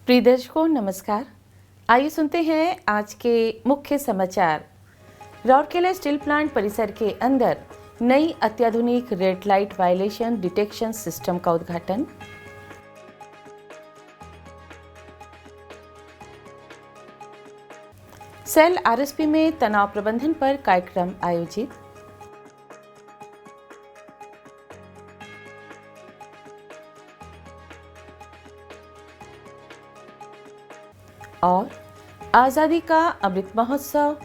प्रिय दर्शकों नमस्कार। आइए सुनते हैं आज के मुख्य समाचार। राउरकेला स्टील प्लांट परिसर के अंदर नई अत्याधुनिक red light violation detection system का उद्घाटन। सेल आरएसपी में तनाव प्रबंधन पर कार्यक्रम आयोजित। और आजादी का अमृत महोत्सव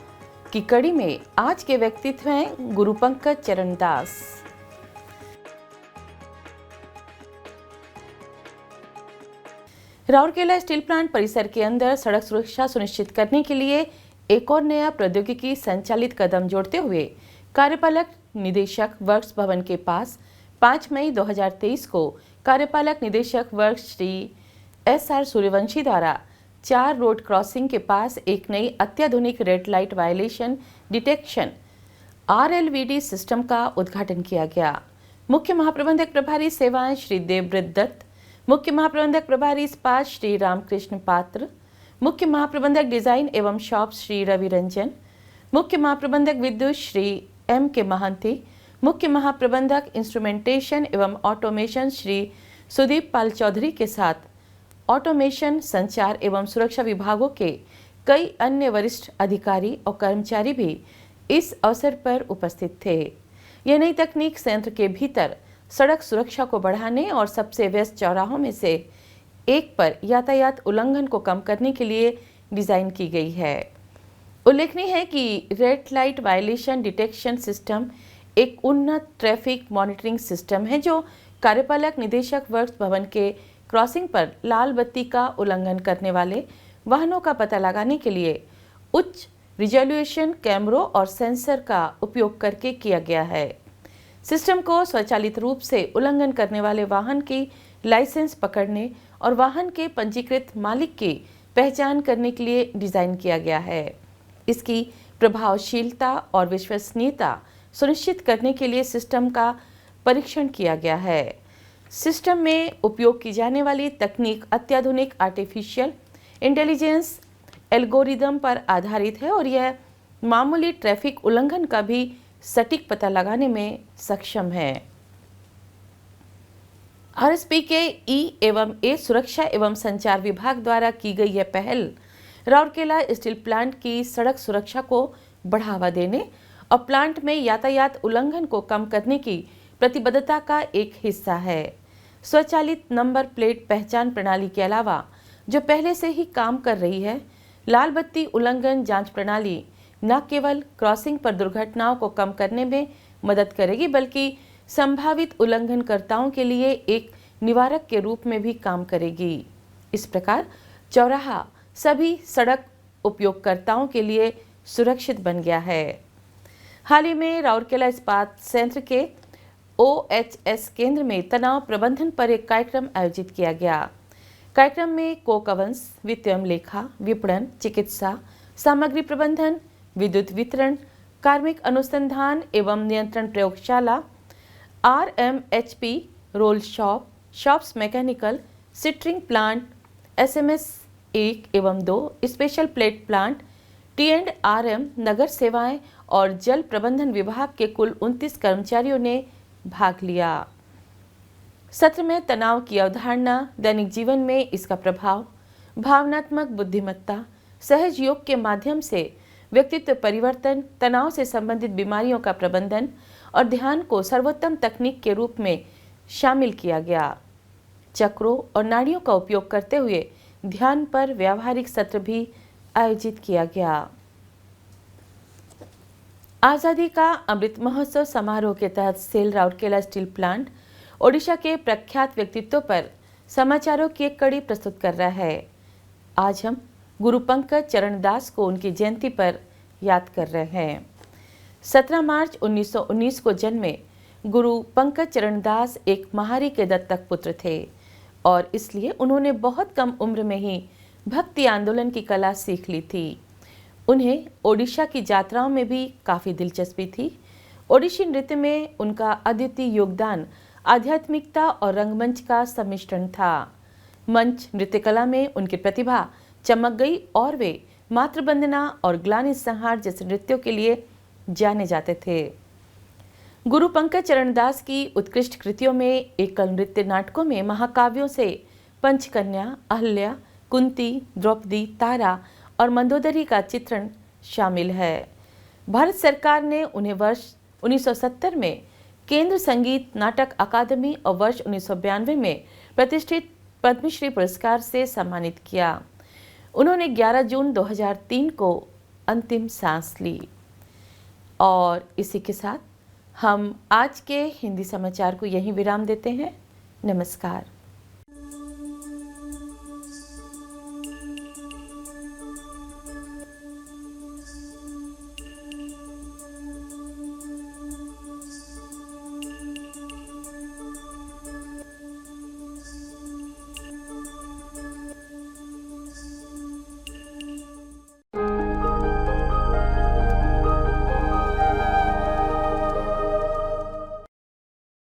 की कड़ी में आज के व्यक्तित्व हैं गुरु पंकज चरण दास। राउरकेला स्टील प्लांट परिसर के अंदर सड़क सुरक्षा सुनिश्चित करने के लिए एक और नया प्रौद्योगिकी संचालित कदम जोड़ते हुए कार्यपालक निदेशक वर्क्स भवन के पास 5 मई 2023 को कार्यपालक निदेशक वर्क्स श्री SR सूर्यवंशी द्वारा 4 रोड क्रॉसिंग के पास एक नई अत्याधुनिक red light violation detection RLVD system का उद्घाटन किया गया। मुख्य महाप्रबंधक प्रभारी सेवाएं श्री देवव्रत दत्त, मुख्य महाप्रबंधक प्रभारी इस्पात श्री रामकृष्ण पात्र, मुख्य महाप्रबंधक डिजाइन एवं शॉप श्री रवि रंजन, मुख्य महाप्रबंधक विद्युत श्री M.K. महांती, मुख्य महाप्रबंधक इंस्ट्रूमेंटेशन एवं ऑटोमेशन श्री सुदीप पाल चौधरी के साथ ऑटोमेशन, संचार एवं सुरक्षा विभागों के कई अन्य वरिष्ठ अधिकारी और कर्मचारी भी इस अवसर पर उपस्थित थे। यह नई तकनीक संयंत्र के भीतर सड़क सुरक्षा को बढ़ाने और सबसे व्यस्त चौराहों में से एक पर यातायात उल्लंघन को कम करने के लिए डिजाइन की गई है। उल्लेखनीय है कि red light violation detection system एक उन्नत ट्रैफिक मॉनिटरिंग सिस्टम है जो कार्यपालक निदेशक वर्क्स भवन के क्रॉसिंग पर लाल बत्ती का उल्लंघन करने वाले वाहनों का पता लगाने के लिए उच्च रिजोल्यूशन कैमरों और सेंसर का उपयोग करके किया गया है। सिस्टम को स्वचालित रूप से उल्लंघन करने वाले वाहन की लाइसेंस पकड़ने और वाहन के पंजीकृत मालिक की पहचान करने के लिए डिजाइन किया गया है। इसकी प्रभावशीलता और विश्वसनीयता सुनिश्चित करने के लिए सिस्टम का परीक्षण किया गया है। सिस्टम में उपयोग की जाने वाली तकनीक अत्याधुनिक आर्टिफिशियल इंटेलिजेंस एल्गोरिदम पर आधारित है और यह मामूली ट्रैफिक उल्लंघन का भी सटीक पता लगाने में सक्षम है। RSP के E एवं A सुरक्षा एवं संचार विभाग द्वारा की गई यह पहल राउरकेला स्टील प्लांट की सड़क सुरक्षा को बढ़ावा देने और प्लांट में यातायात उल्लंघन को कम करने की प्रतिबद्धता का एक हिस्सा है। स्वचालित नंबर प्लेट पहचान प्रणाली के अलावा जो पहले से ही काम कर रही है, लाल बत्ती उल्लंघन जांच प्रणाली न केवल क्रॉसिंग पर दुर्घटनाओं को कम करने में मदद करेगी बल्कि संभावित उल्लंघनकर्ताओं के लिए एक निवारक के रूप में भी काम करेगी। इस प्रकार चौराहा सभी सड़क उपयोगकर्ताओं के लिए सुरक्षित बन गया है। हाल ही में राउरकेला इस्पात संयंत्र के OHS केंद्र में तनाव प्रबंधन पर एक कार्यक्रम आयोजित किया गया। कार्यक्रम में कोक अवंस, वित्तीय लेखा, विपणन, चिकित्सा, सामग्री प्रबंधन, विद्युत वितरण, कार्मिक अनुसंधान एवं नियंत्रण प्रयोगशाला, RMHP, roll shop, shops mechanical, sintering plant, SMS 1 एवं 2, स्पेशल प्लेट प्लांट, T&RM, नगर सेवाएं और जल प्रबंधन विभाग के कुल 29 कर्मचारियों ने भाग लिया। सत्र में तनाव की अवधारणा, दैनिक जीवन में इसका प्रभाव, भावनात्मक बुद्धिमत्ता, सहज योग के माध्यम से व्यक्तित्व परिवर्तन, तनाव से संबंधित बीमारियों का प्रबंधन और ध्यान को सर्वोत्तम तकनीक के रूप में शामिल किया गया। चक्रों और नाड़ियों का उपयोग करते हुए ध्यान पर व्यावहारिक सत्र भी आयोजित किया गया। आजादी का अमृत महोत्सव समारोह के तहत SAIL Rourkela steel plant Odisha के प्रख्यात व्यक्तित्व पर समाचारों की एक कड़ी प्रस्तुत कर रहा है। आज हम गुरु पंकज चरण दास को उनकी जयंती पर याद कर रहे हैं। 17 मार्च 1919 को जन्मे गुरु पंकज चरण दास एक महारी के दत्तक पुत्र थे और इसलिए उन्होंने बहुत कम उम्र में ही भक्ति आंदोलन की कला सीख ली थी। उन्हें ओडिशा की यात्राओं में भी काफ़ी दिलचस्पी थी। ओडिशी नृत्य में उनका अद्वितीय योगदान आध्यात्मिकता और रंगमंच का सम्मिश्रण था। मंच नृत्य कला में उनकी प्रतिभा चमक गई और वे मातृवंदना और ग्लानि संहार जैसे नृत्यों के लिए जाने जाते थे। गुरु पंकज चरण दास की उत्कृष्ट कृतियों में एकल नृत्य नाटकों में महाकाव्यों से पंचकन्या, अहल्या, कुंती, द्रौपदी, तारा और मंदोदरी का चित्रण शामिल है। भारत सरकार ने उन्हें वर्ष 1970 में केंद्र संगीत नाटक अकादमी और वर्ष 1992 में प्रतिष्ठित पद्मश्री पुरस्कार से सम्मानित किया। उन्होंने 11 जून 2003 को अंतिम सांस ली। और इसी के साथ हम आज के हिंदी समाचार को यहीं विराम देते हैं। नमस्कार।